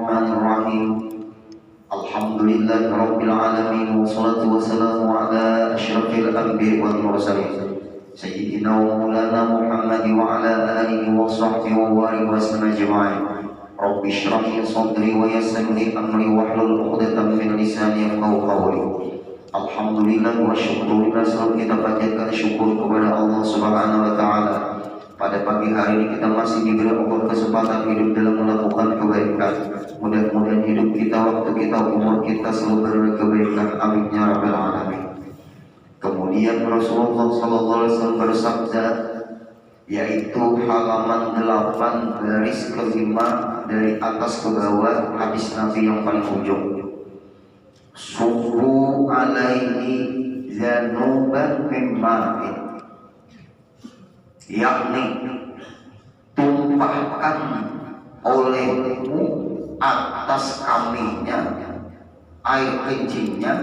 Bismillahirrahmanirrahim. Alhamdulillahirabbil alamin wassalatu wassalamu ala asyrafil anbiya'i wal mursalin sayyidina wa maulana Muhammad wa ala alihi wa sahbihi wa barik wa sallam ajma'in. Rabbi shrah li sadri wa yassir li amri wahlul 'uqdatam min lisani yafqahu qawli. Alhamdulillah wa syukurillah, selalu kita panjatkan syukur kepada Allah Subhanahu wa taala. Pada pagi hari ini kita masih diberi Allah kesempatan hidup dalam melakukan kebaikan. Mudah-mudahan hidup kita, waktu kita, umur kita selalu berkebaikan. Amin ya rabbal alamin. Kemudian Rasulullah sallallahu alaihi wasallam bersabda, yaitu halaman 8 garis kelima dari atas ke bawah, hadis Nabi yang paling ujung. Subbu alaihi zanuban min ma'in, yakni tumpahkan olehmu atas kambingnya air kencingnya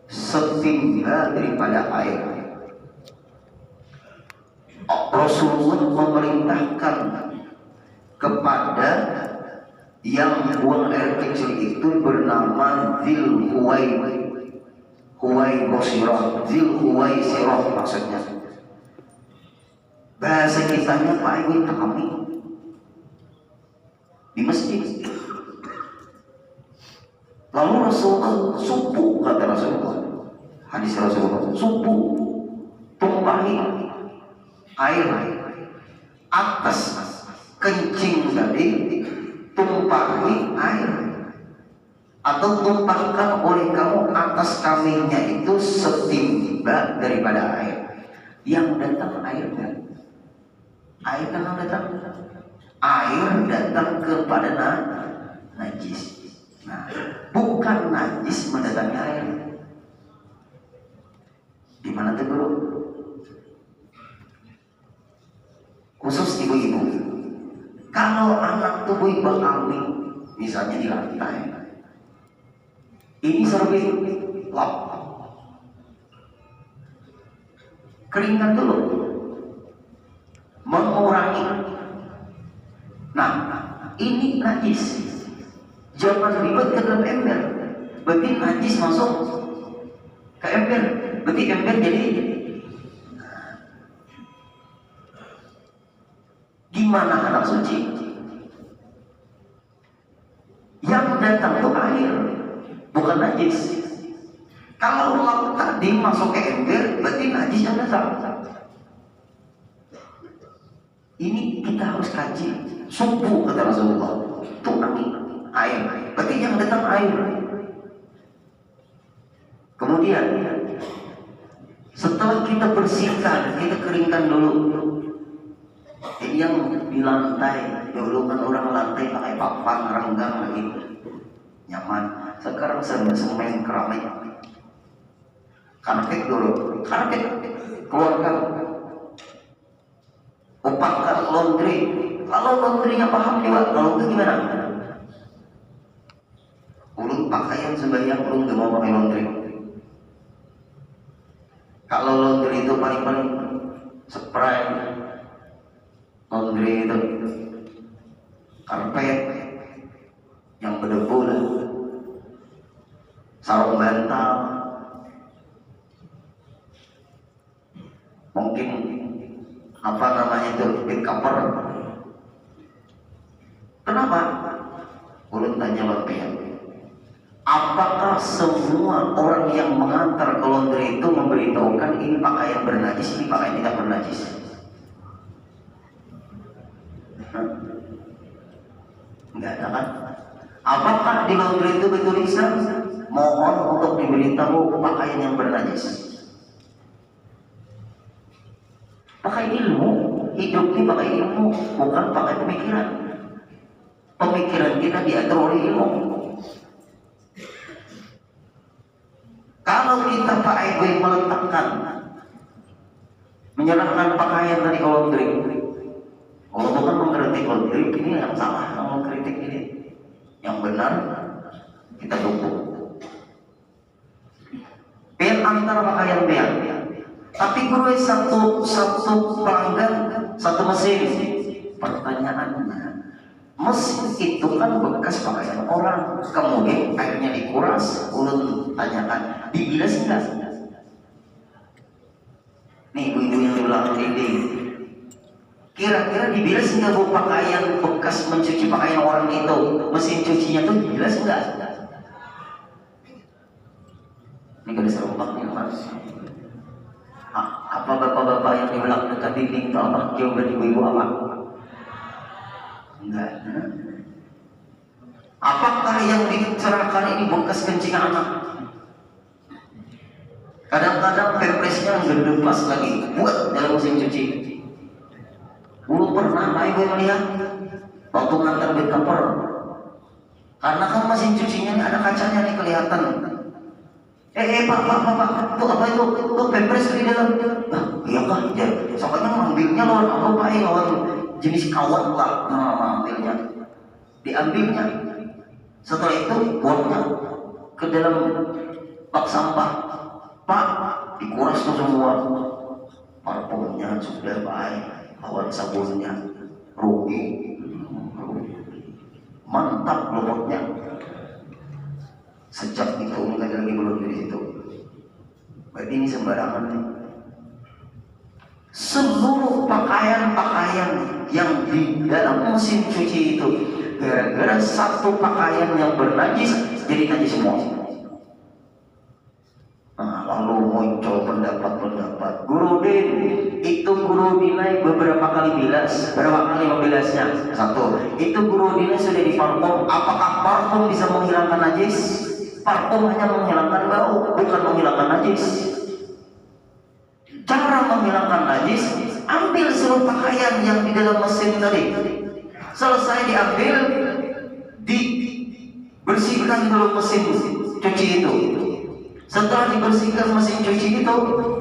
setinggal daripada air. Rasulullah memerintahkan kepada yang buang air kecil itu bernama Zil Huwai Bosirah, Zil Huwai Sirah maksudnya. Bahasa kitanya Pak Ibu kami di masjid. Lalu Rasulullah subuh, kata Rasulullah, hadis Rasulullah, subuh tumpahi air atas kencing tadi, tumpahi air atau tumpahkan oleh kamu atas kambingnya itu setimba daripada air. Yang datang air kan? Air kan datang? Air datang kepada najis. Nah, bukan najis mendatangi air. Di mana tuh bro? Khusus ibu-ibu. Kalau anak tubuh ibu kambing, misalnya di lantai, ini servis lap, keringkan dulu, mengurangi. Nah, ini najis, jangan ribet ke dalam ember. Berarti najis masuk ke ember, berarti ember jadi gimana anak suci? Yang datang itu air, bukan najis. Kalau lap tadi masuk ke ember, berarti najis yang datang. Ini kita harus kaji. Subuh kata Rasulullah, tuangi air, berarti yang datang air. Kemudian setelah kita bersihkan, kita keringkan dulu. Ini yang di lantai, dulu kan orang lantai pakai papan renggang lagi nyaman. Sekarang semen keramik, karpet dulu, karpet keluarkan, upahkan laundry. Kalau laundrynya paham juga, kalau itu gimana? Ulun pakaian sembahyang, ulun gak mau pakai laundry. Kalau laundry itu paling-paling spray, laundry itu karpet yang berdebu lah, sarung bantal, mungkin apa namanya itu bed cover. Kenapa? Ulun tanya bapak, apakah semua orang yang mengantar ke laundry itu memberitahukan ini pakaian bernajis, ini pakaian tidak bernajis? Enggak ada kan? Apakah di laundry itu bertulisan mohon untuk diberitahu pakaian yang bernajis? Pakai ilmu, hidup ini pakai ilmu, bukan pakai pemikiran. Pemikiran kita diatur oleh ilmu. Kalau kita Pak Ibu meletakkan, menyerahkan pakaian dari laundry, Allah kan mengkritik laundry, ini yang salah, yang mengkritik ini, yang benar kita dukung. Pian antara pakaian pian, tapi gue satu pelanggan, satu mesin. Pertanyaannya, Mesin itu kan bekas pakaian orang, kemudian airnya dikuras. Ulun tanyakan, dibilas enggak? Nih ibu-ibu yang di belakang ini, kira-kira dibilas enggak bu pakaian bekas mencuci pakaian orang itu? Mesin cucinya tuh dibilas enggak? Ini kada serempak nih mas. Apa bapak-bapak yang di belakang dekat dinding tahu apa jawaban ibu-ibu apa? Enggak. Apakah yang dicerahkan ini bekas kencing anak? Kadang-kadang pempresnya gede pas lagi buat dalam mesin cuci. Belum pernah ibu melihat waktu ngantar bed cover. Karena kan mesin cucinya ini ada kacanya nih kelihatan. Pak, tuh apa itu? Tuh pempres di dalam. Nah, iya kah? Ya, soalnya ngambilnya lawan apa pak? Lawan jenis kawat lah. Nah, ambilnya, diambilnya. Setelah itu buangnya ke dalam bak sampah. Pak, dikuras tuh semua. Parfumnya sudah baik, lawan sabunnya, rugi, mantap luputnya. Sejak itu nggak lagi belum di situ. Berarti ini sembarangan nih. Seluruh pakaian-pakaian yang di dalam mesin cuci itu, gara-gara satu pakaian yang bernajis jadi najis semua. Nah, lalu muncul pendapat-pendapat. Guru Din, itu guru dinai beberapa kali bilas. Berapa kali membilasnya? Satu. Itu guru dinai sudah di parfum. Apakah parfum bisa menghilangkan najis? Parfum hanya menghilangkan bau, bukan menghilangkan najis. Cara menghilangkan najis, ambil seluruh pakaian yang di dalam mesin tadi. Selesai diambil, dibersihkan dulu mesin cuci itu. Setelah dibersihkan mesin cuci itu,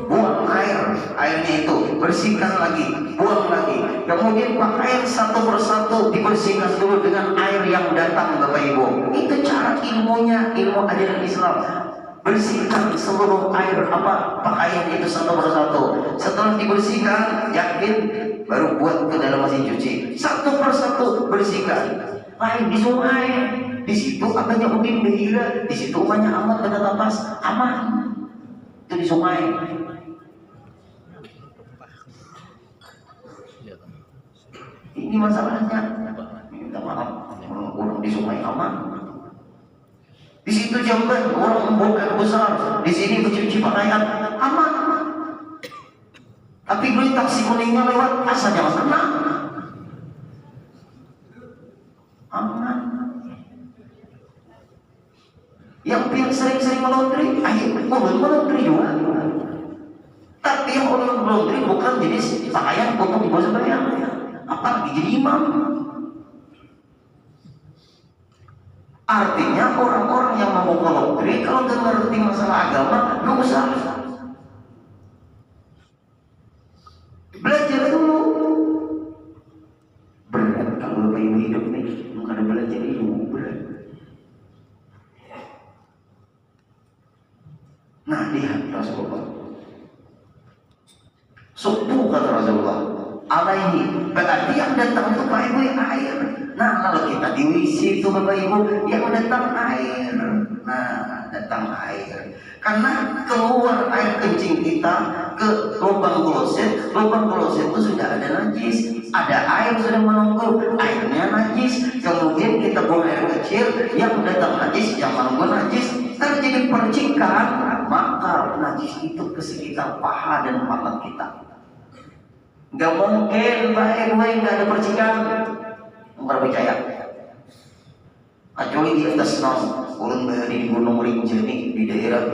buang airnya itu, bersihkan lagi, buang lagi. Kemudian pakaian satu persatu dibersihkan dulu dengan air yang datang Bapak Ibu. Itu cara ilmunya, ilmu ajaran Islam. Bersihkan seluruh air pakaian itu satu persatu. Setelah dibersihkan, yakin baru buat ke dalam mesin cuci. Satu persatu bersihkan. Lain di sungai. Di situ katanya Udin Behira, di situ umahnya aman kata tapas, aman. Itu di sungai. Ini masalahnya. Minta maaf, orang di sungai aman. Di situ Jamban orang membuang air besar, di sini mencuci pakaian aman. Tapi beli taksi kuningnya lewat, asal jangan kena. Aman. Yang sering-sering melaundry, ayo melaundry juga. Tapi yang orang melaundry bukan jenis pakaian untuk dibawa sembahyang, apalagi jadi imam. Artinya orang-orang yang mau melaundry kalau nggak ngerti masalah agama, nggak usah. Belajar dulu. Berat kalau Bapak Ibu hidup nih, nggak ada belajar ilmu, berat. Nah, lihat Rasulullah. Subuh kata Rasulullah. Alaihi, berarti yang datang itu Bapak Ibu air. Nah, kalau kita di WC itu Bapak Ibu, yang datang air. Nah, datang air. Karena keluar air kencing kita ke lubang kloset itu sudah ada najis. Ada air sudah menunggu, airnya najis. Kemudian kita buang air kecil, yang datang najis, yang menunggu najis. Terjadi percikan, maka najis itu ke sekitar paha dan mata kita. Gak mungkin baik nggak ada percikan. Enggak percaya. Kecuali di atas ulun di Gunung Rinjani di daerah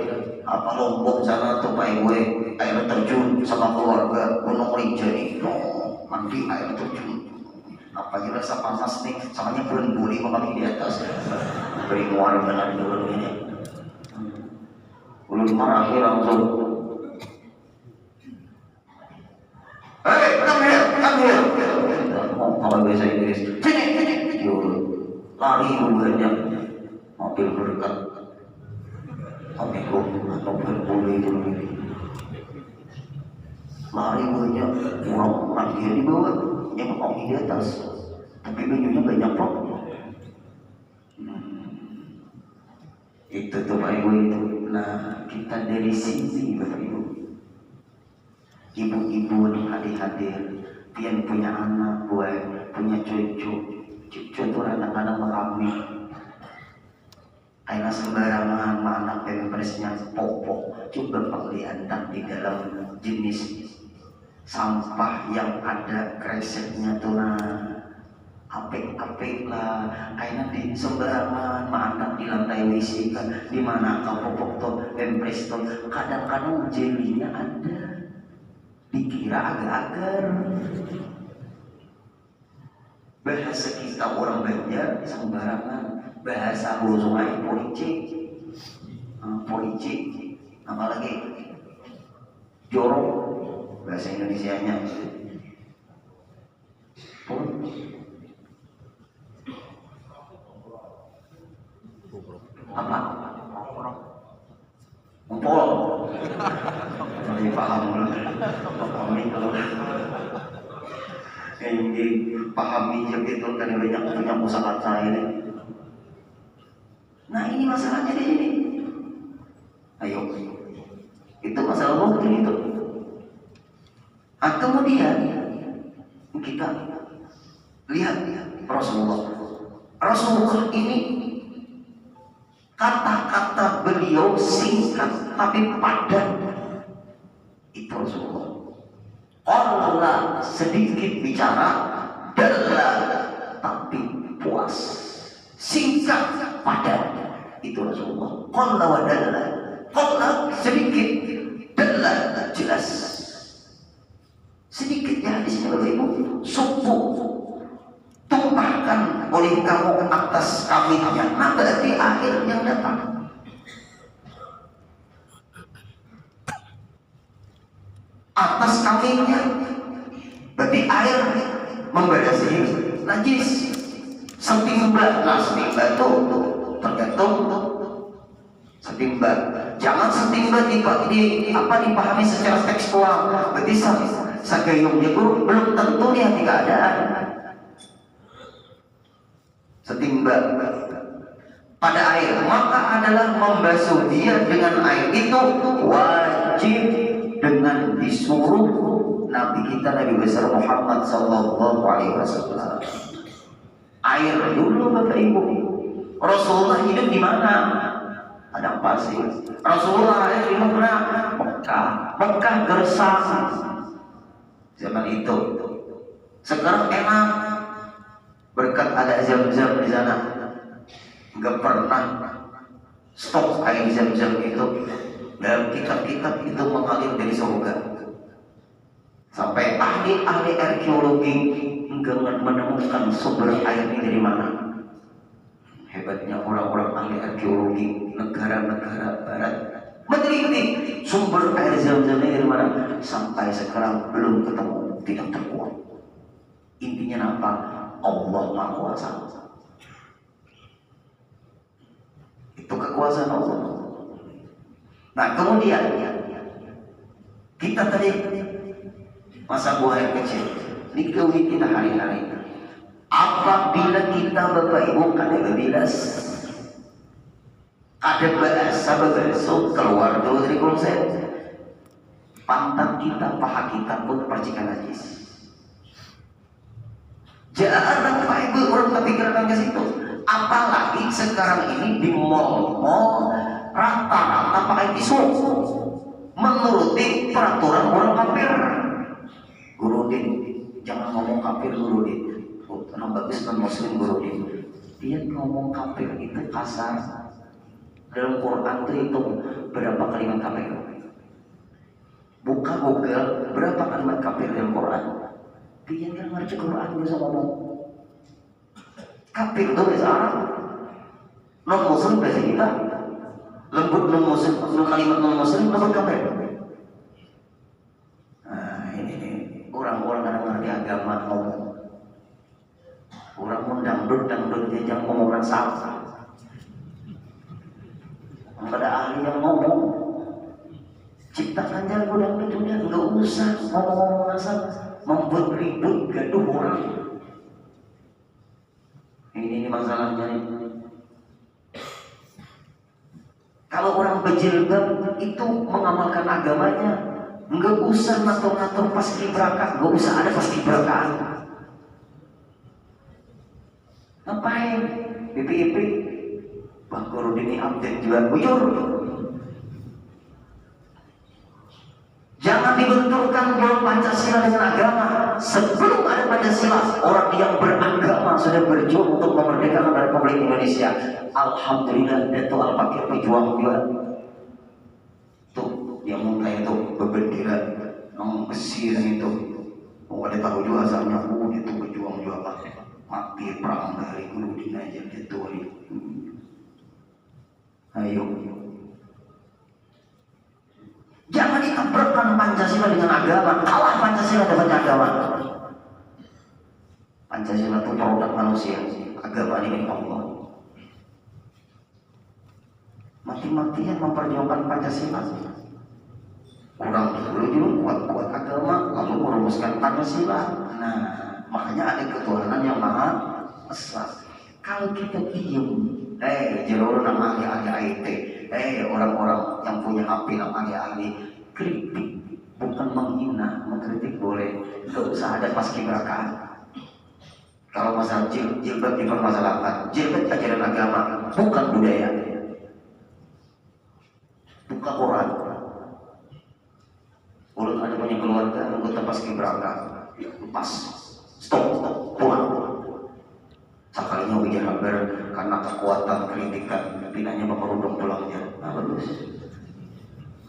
Lombok sana tuh Pak gue air terjun sama keluarga Gunung Rinjani. Mandi air terjun. Apa rasa panas nih? Soalnya belum boleh makan di atas. Beri muar dengan dulu ini. Ulun marah langsung. Come here. Kalau bahasa Inggris, sini. Lari buahnya, mobil berdekat. Kami mobil boleh itu. Lari buahnya, orang dia di bawah, yang kami di atas. tapi menunya banyak kok. Itu tuh Pak Ibu itu. Nah, kita dari sini Bapak Ibu, ibu-ibu hadir-hadir, pian punya anak, punya cucu itu anak-anak kami. Karena sembarangan anak pempresnya popok, coba kelihatan di dalam jenis sampah yang ada kreseknya tuh apik-apik lah, karena di sembarangan anak di lantai WC kan, di mana kau popok tuh pempres tuh kadang-kadang jelinya ada, dikira agar-agar. Bahasa kita orang Banjar sembarangan, bahasa Hulu Sungai policik, apalagi jorok bahasa Indonesianya. Apa? Ngumpul. Jadi paham lah. Pahami kalau yang dipahami itu kan banyak punya kosakata ini. Nah ini masalahnya di sini. Ayo, itu masalah mungkin itu. Nah, kemudian kita lihat Rasulullah ini kata-kata beliau singkat tapi padat. Itu Rasulullah. Allah sedikit bicara, dalam tapi puas, singkat padat. Itu Rasulullah. Allah wa dalla. Allah sedikit, dalam jelas. Sedikitnya di sini Bapak Ibu, subuh tumpahkan oleh kamu atas kaminya. Nah berarti akhir yang datang. Atas kaminya berarti air membatasi najis. Setimba, nah setimba itu tergantung setimba. Jangan setimba dipahami secara tekstual. Berarti sagayungnya belum tentu dia tidak ada. Setimba pada air maka adalah membasuh dia dengan air itu wajib dengan disuruh Nabi kita Nabi besar Muhammad Sallallahu Alaihi Wasallam. Air dulu Bapak Ibu. Rasulullah hidup di mana? Ada pasir. Rasulullah hidup di mana? Mekah gersang zaman itu. Sekarang enak berkat ada Zam-Zam di sana. Enggak pernah stok air Zam-Zam itu. Dalam kitab-kitab itu mengalir dari surga. Sampai ahli-ahli arkeologi enggak menemukan sumber air ini dari mana. Hebatnya orang-orang ahli arkeologi negara-negara barat meneliti sumber air Zam-Zam ini dari mana. Sampai sekarang belum ketemu, tidak terkuat. Intinya apa? Allah Maha Kuasa. Itu kekuasaan Allah. Nah kemudian kita tadi masa buah yang kecil dikawin kita hari-hari. Apabila kita Bapak Ibu kada bebilas, ada bahasa berbesok keluar dulu dari konsep pantat kita, paha kita pun percikan najis. Jarang Bapak Ibu orang terpikirkan ke situ. Apalagi sekarang ini di mall-mall rata-rata pakai tisu menuruti peraturan orang kafir. Gurudin, jangan ngomong kafir Gurudin. Karena bagus kan muslim Gurudin. Dia ngomong kafir itu kasar. Dalam Quran itu berapa kalimat kafir? Buka Google berapa kalimat kafir dalam Quran. Dia nggak ngerti Quran bisa ngomong. Kafir itu bahasa Arab. Non muslim bahasa kita. Lembut non muslim, kalimat non muslim lembut kafir. Nah ini orang-orang yang ngerti agama ngomong. Orang pun dangdut dia jangan ngomongan salah. Pada ahli yang ngomong, ciptakan jalan dangdut dunia, nggak usah ngomong-ngomong asal membuat ribut gaduh orang. Ini masalahnya nih. Kalau orang berjilbab itu mengamalkan agamanya, nggak usah ngatur-ngatur paskibraka, nggak usah ada paskibrakaan. Ngapain? BPIP, Bang Gorudini update juga bujur. Jangan dibenturkan dengan Pancasila dengan agama. Sebelum ada Pancasila, orang yang beragama sudah berjuang untuk memerdekakan Republik Indonesia. Alhamdulillah, itu Al-Fakir pejuang juga. Tuh, yang muka itu berbendera, yang Mesir itu. Oh, ada tahu juga asalnya, itu pejuang juga mati perang dari Gurudin aja itu. Ayo. Jangan ditabrakan Pancasila dengan agama. Kalah Pancasila dengan agama. Pancasila itu produk manusia, agama ini milik Allah. Mati-matian memperjuangkan Pancasila. Orang dulu kuat-kuat agama, lalu merumuskan Pancasila. Nah, makanya ada ketuhanan yang maha esa. Kalau kita diem, jalur nama ahli-ahli IT, orang-orang yang punya HP nama ahli-ahli, kritik bukan menghina, mengkritik boleh, nggak usah ada paskibrakaan. Kalau masalah jilbab dipermasalahkan, jilbab ajaran agama, bukan budaya, bukan Quran. Kalau ada punya keluarga anggota paskibraka, lepas, stop, pulang. Sekalinya ujian habar karena kekuatan kritikan, pindahnya bapak rudong pulangnya. Nah, bagus.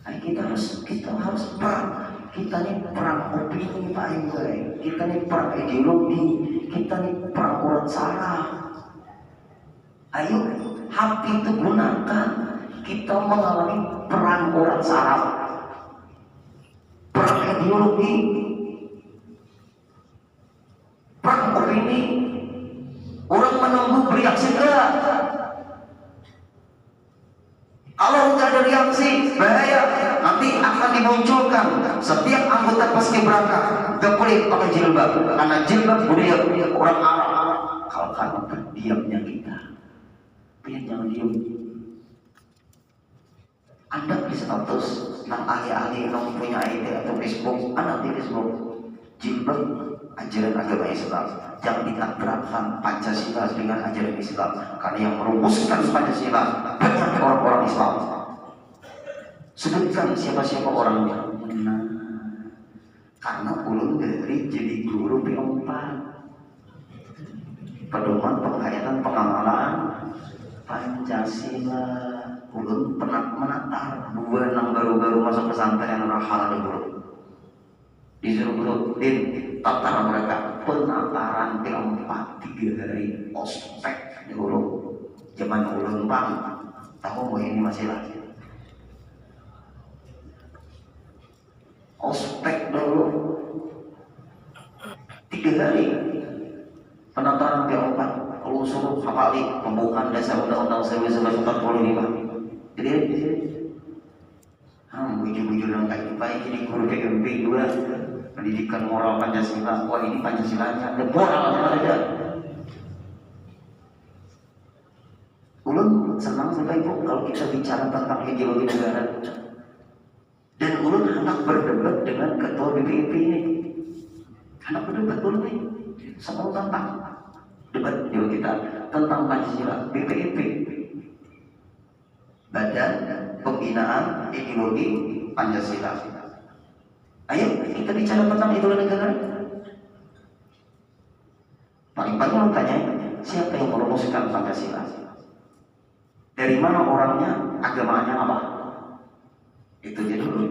Nah, kita harus perang. Kita ini perang opini Pak Ibu. Kita ini perang ideologi. Kita ini perang urat saraf. Ayo, hati itu gunakan. Kita mengalami perang urat saraf, perang ideologi, perang opini. Orang menunggu bereaksi enggak? Kalau nggak ada reaksi, bahaya. Nanti akan dimunculkan setiap anggota paskibraka nggak boleh pakai jilbab, karena jilbab budaya orang Arab. Kalau karena diamnya kita, biar jangan diam. Anda di status tentang ahli-ahli yang punya ID atau Facebook, Anda di Facebook jilbab ajaran agama Islam. Jangan ditabrakkan Pancasila dengan ajaran Islam, karena yang merumuskan Pancasila banyak orang-orang Islam. Sebutkan siapa-siapa orangnya. Nah, karena ulun dari jadi guru P4, pedoman penghayatan pengamalan Pancasila. Ulun pernah menata 2 baru-baru masuk pesantren rahal ada guru. Disuruh guru din tata mereka penataran P4 3 hari ospek dulu zaman ulun Bang, tahu bahwa ini masih lagi ospek dulu 3 hari penataran P4. Kalau suruh hafali pembukaan dasar undang-undang 1945. Jadi bujur-bujur yang kayak baik jadi guru PMP 2 pendidikan moral Pancasila. Wah, ini Pancasilanya ada moralnya ada. Ulun senang sampai ibu kalau kita bicara tentang ideologi negara. Dan ulun hendak berdebat dengan ketua BPIP ini. Hendak berdebat ulun nih, semua tentang debat juga kita tentang Pancasila. BPIP, Badan Pembinaan Ideologi Pancasila. Ayo kita bicara tentang ideologi negara. Paling-paling orang tanya, siapa yang merumuskan Pancasila? Dari mana orangnya? Agamanya apa? Itu aja dulu.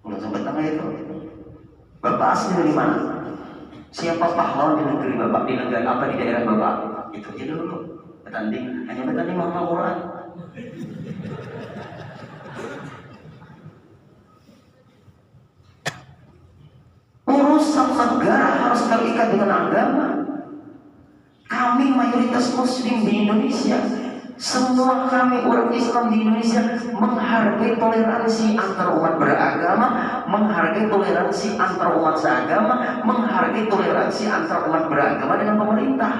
Belum sempat tanya itu. Bapak asli dari mana? Siapa pahlawan di negeri Bapak? Di negara apa? Di daerah Bapak? Itu aja dulu. Bertanding, hanya bertanding menghafal Quran. Urusan negara harus terikat dengan agama. Kami mayoritas Muslim di Indonesia. Semua kami orang Islam di Indonesia menghargai toleransi antar umat beragama, menghargai toleransi antar umat seagama, menghargai toleransi antar umat beragama dengan pemerintah.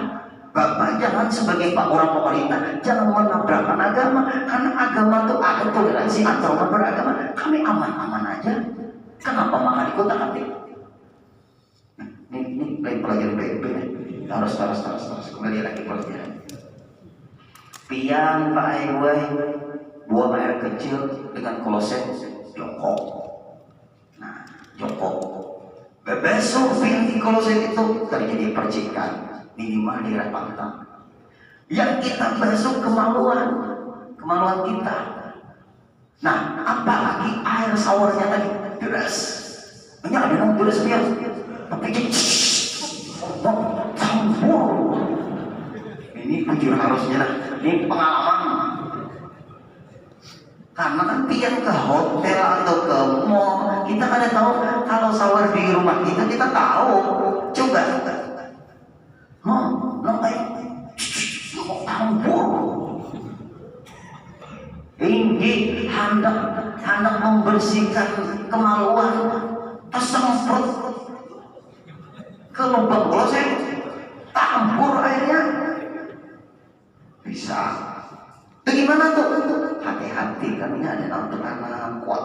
Bapak jangan sebagai pak orang pemerintah jangan menabrakkan agama, karena agama itu ada toleransi antar umat beragama. Kami aman-aman aja. Kenapa malah dikotak-katik? Ini lain pelajaran PMP. Terus kembali lagi pelajaran. Pian Pak Aiwai buang air kecil dengan kloset jongkok. Nah, jongkok. Besok pian di kloset itu terjadi percikan minimal di daerah pantat. Yang kita besok kemaluan kita. Nah, apalagi air showernya tadi deras. Banyak ada yang deras pian. Tapi campur. Ini jujur harusnya lah. Ini pengalaman. Karena kan pian ke hotel atau ke mall, kita kan tahu kalau shower di rumah kita tahu. Coba. Kayak campur. Ini hendak membersihkan kemaluan, tersemprot ke lubang kloset, campur airnya. Bisa. Bagaimana tuh? Hati-hati, kan ini ada anak kuat.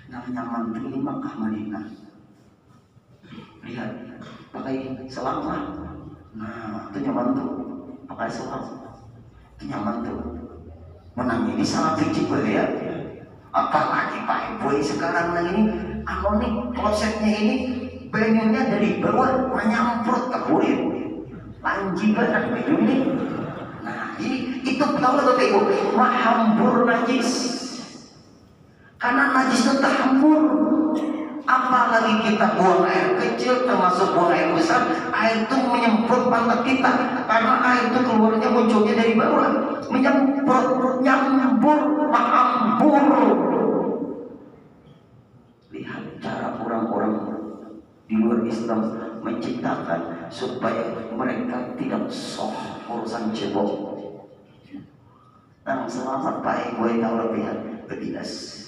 Namanya mantri di Makkah Madinah. Lihat, pakai selang lah. Nah, itu nyaman tuh. Pakai selang. Itu nyaman tuh. Menang ini sangat kecil ya. Apalagi Pak Boy sekarang ini, nih klosetnya ini banyunya dari bawah menyemprot ke kulit. Lanjut banget ini. Nah, itu tahu lah Bapak Ibu, mahambur najis. Karena najis itu terhambur. Apalagi kita buang air kecil, termasuk buang air besar, air itu menyemprot pantat kita. Karena air itu keluarnya munculnya dari bawah, menyemprot, nyambur, mahambur. Lihat cara orang-orang di luar Islam menciptakan supaya mereka tidak soh urusan cebok. Dan selamat Pak gue tahu lebih berdinas.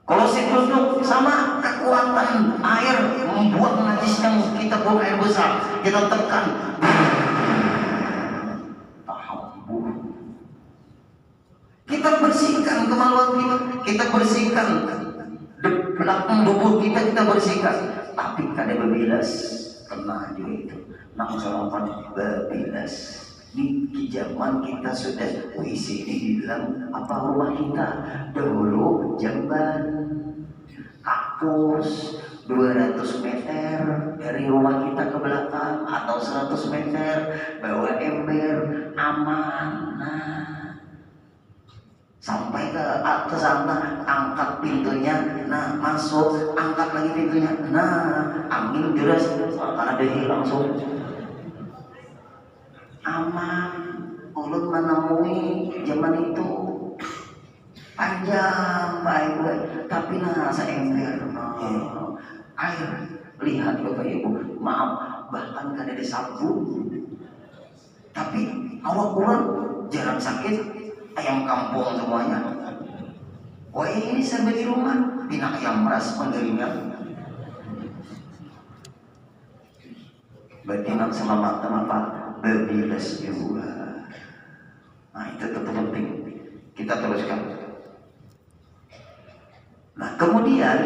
Kalau si duduk sama kekuatan air membuat najis yang kita buang air besar, kita tekan, kita bersihkan kemaluan kita bersihkan belakang tubuh kita bersihkan. Tapi kada berbilas pernah juga itu. Nak sarapan berbilas. Di zaman kita sudah WC ini di dalam rumah kita. Dahulu jamban kampus 200 meter dari rumah kita ke belakang atau 100 meter bawa ember aman. Nah, sampai ke atas sana, angkat pintunya, nah masuk, angkat lagi pintunya, nah angin deras, karena dia langsung aman. Ulun menemui zaman itu panjang baik, tapi seember air. Lihat Bapak Ibu, maaf, bahkan kada ada sabun, tapi awak orang jarang sakit. Ayam kampung semuanya. Wah ini serba di rumah. Bina ayam meras menerima. Berarti nak selamat apa? Berbilas juga. Nah itu tetap penting. Kita teruskan. Nah kemudian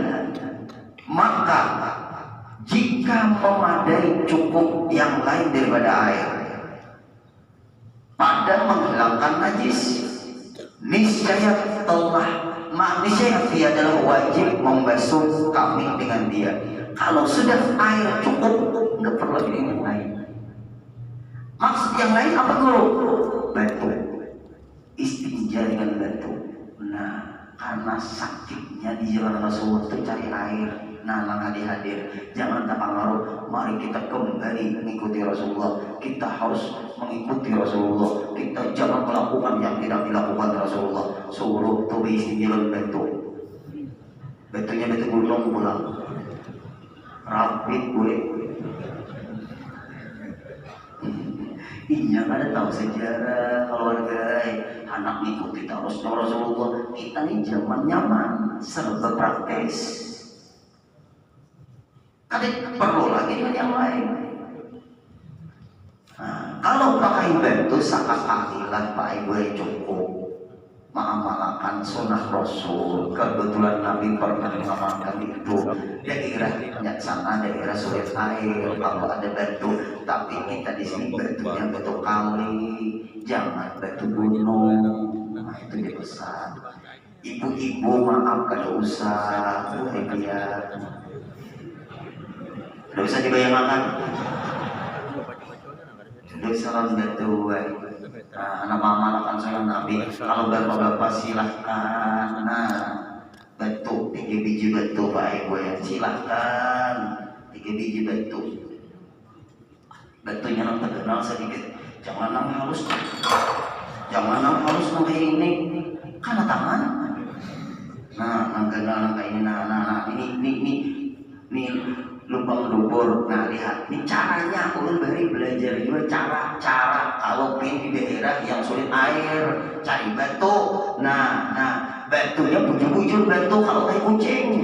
maka jika memadai cukup yang lain daripada air pada menghilangkan najis, niscaya dia adalah wajib membasuh kami dengan dia. Kalau sudah air cukup, nggak perlu lagi yang lain. Maksud yang lain apa dulu? Batu, istinja dengan batu. Nah, karena sakitnya di jalan Rasulullah itu cari air. Nah, hadir. Jangan tak pengaruh. Mari kita kembali mengikuti Rasulullah. Kita harus mengikuti Rasulullah. Kita jangan melakukan yang tidak dilakukan Rasulullah. Suruh tuh istilah batu. Batunya batu gulung pulang. Rapid boleh. Iya, ada tahu sejarah keluarga, anak ngikuti terus Rasulullah. Kita nih zaman nyaman, serba praktis. Kadang perlu lagi dengan yang lain. Nah, kalau pakai batu sakakalilah Pak Ibu cukup mengamalkan sunnah Rasul. Kebetulan Nabi pernah mengamalkan itu. Daerah sana daerah sulit air, kalau ada batu. Tapi kita di sini batunya batu kali, jangan batu gunung. Nah itu dipesan. Ibu-ibu maaf kalau usah, dia tidak usah dibayangkan. Tidak salam batu. Nah, anak mama akan salam Nabi. Kalau bapak-bapak silahkan. Nah, batu 3 biji batu Pak Ibu ya, silahkan 3 biji batu. Batunya yang terkenal sedikit. Jangan yang halus, jangan yang halus kayak ini. Karena tangan. Nah, angka ini, nah, ini lubang dubur. Nah lihat, ini caranya ulun bari belajar juga cara kalau pin di daerah yang sulit air cari batu. Nah batunya bujur-bujur batu kalau kayak kucing.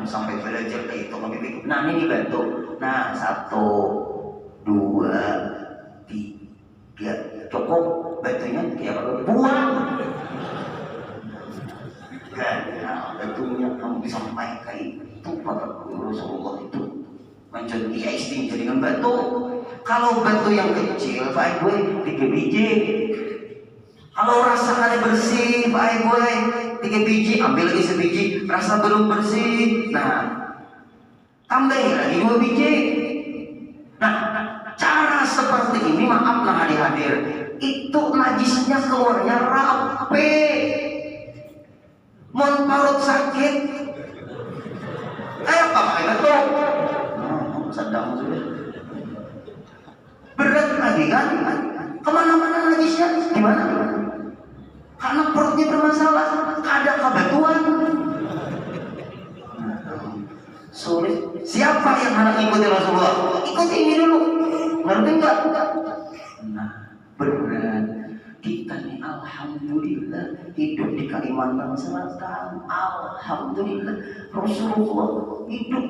Sampai belajar kayak itu kami. Nah ini batu. Nah 1, 2, 3 cukup batunya kayak apa? Buang. Nah batunya kamu bisa pakai itu pada Rasulullah itu menjadi istimewa dengan batu. Kalau batu yang kecil, Pak Ibu 3 biji. Kalau rasa ada bersih, Pak Ibu 3 biji, ambil lagi sebiji. Rasa belum bersih, nah tambahin lagi 2 biji. Nah cara seperti ini maaflah hadir itu najisnya keluarnya rapi. Mau parut sakit kayak apa pakai batu? Sedang sudah berat lagi kan? Kemana-mana najisnya gimana? Karena perutnya bermasalah, ada kebatuan. Sulit. Siapa yang anak ikuti Rasulullah? Ikuti ini dulu. Ngerti enggak? Nah, berat. Kita nih alhamdulillah hidup di Kalimantan Selatan. Alhamdulillah Rasulullah hidup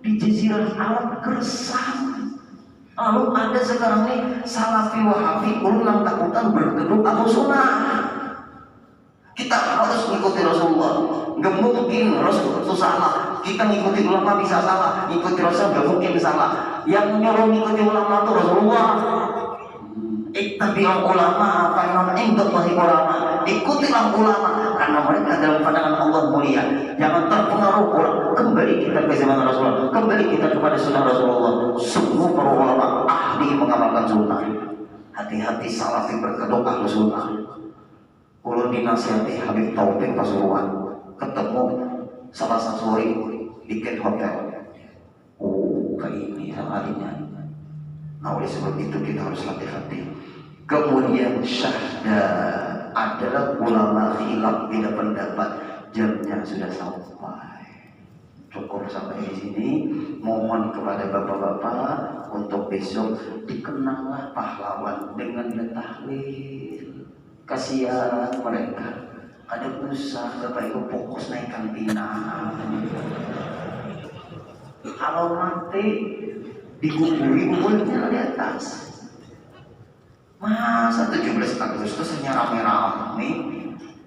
di Jazirah Arab keresahan. Lalu ada sekarang nih Salafi Wahabi ulang takutan berkeduk atau sunnah. Kita harus mengikuti Rasulullah. Gak mungkin Rasul itu salah. Kita mengikuti ulama bisa salah, mengikuti Rasul gak mungkin salah. Yang menyuruh mengikuti ulama itu Rasulullah. Ittabi'ul ulama fa inna indallahi ulama. Ikutilah ulama karena mereka dalam pandangan Allah mulia. Jangan terpengaruh orang. Kembali kita ke zaman Rasulullah. Kembali kita kepada sunnah Rasulullah. Semua para ulama ahli mengamalkan sunnah. Hati-hati salafi berkedok ahli sunnah. Ulun dinasihati Habib Taufik Pasuruan. Ketemu salah satu sore bikin hotel. Oh, kayak ini halinya. Nah oleh sebab itu kita harus hati-hati. Kemudian syahda adalah ulama khilaf beda pendapat. Jamnya sudah sampai. Cukup sampai di sini. Mohon kepada bapak-bapak untuk besok dikenanglah pahlawan dengan tahlil. Kasihan mereka. Ada usaha bapak ibu fokus naikkan pinang. Kalau mati diguburi umurnya di atas. Masa 17 Agustus hanya rame-rame?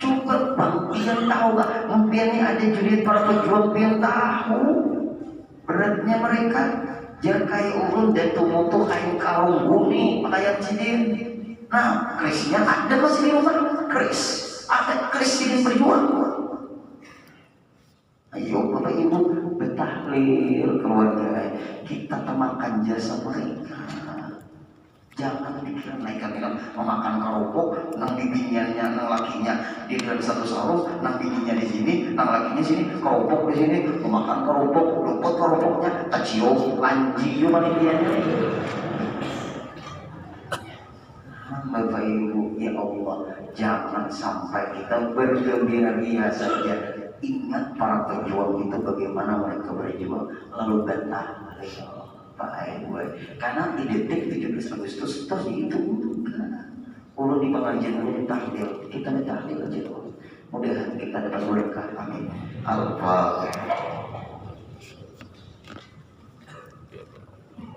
Coba bang, pian tahu gak? Mungkin ada judit para pejuang pian tahu beratnya mereka. Jangan kayak urun dan tumutu kain karung bumi pakaian sidin. Nah, krisnya ada masih di rumah. Kris, ada kris sidin berjuang. Ayo bapak ibu bertahlil keluarga, kita temankan jasa mereka. Jangan pikiran naikkan memakan kerupuk, nang bibinya, nang lakinya di dalam satu sarung, nang bibinya di sini, nang lakinya sini, kerupuk di sini, memakan kerupuk, luput kerupuknya, kecium, lanjiu panitianya. Bapak Ibu, ya Allah, jangan sampai kita bergembira-gembira saja. Ingat para pejuang itu bagaimana mereka berjuang, lalu bantah Pak Ibu, karena identik 17 Agustus terus itu enggak. Ulun di pengajian ulun tahlil, kita tahlil aja tuh. Mudah kita dapat berkah. Amin. Al-Fatihah.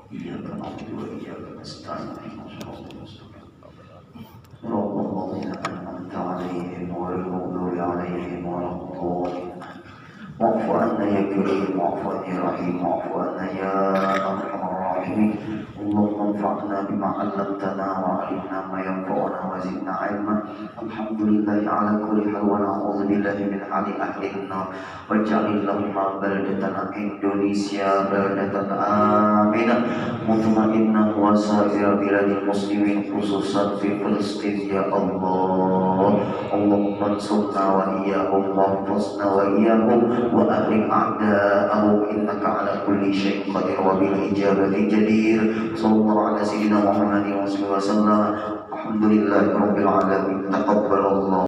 Iyyaka na'budu wa iyyaka nasta'in. Allahumma innaka an'amta 'alaihim wa al-maghdubi 'alaihim wa al-dhalin. Wa'fu 'anna ya karim, wa'fu 'anna ya rahim, wa'fu 'anna ya arhamar rahimin. Allahumma anfa'na bima 'allamtana wa 'allimna ma yanfa'una wa zidna 'ilma. Alhamdulillahi 'ala kulli hal wa na'udzu billahi min hali ahli an-nar. Waj'alillahumma baldatana Indonesia baldatan aminah mutmainnah wa sa'ira biladil muslimin khususan fi Palestin ya Allah. Allahumma ansurna wa iyyahum wahfazna wa iyyahum wa ahlik a'da'ahum innaka 'ala kulli syai'in qadir wa bil ijabati jadir. Sallallahu ala sayyidina Muhammadin wa sallam. Alhamdulillahirabbil alamin. Taqabbalallah.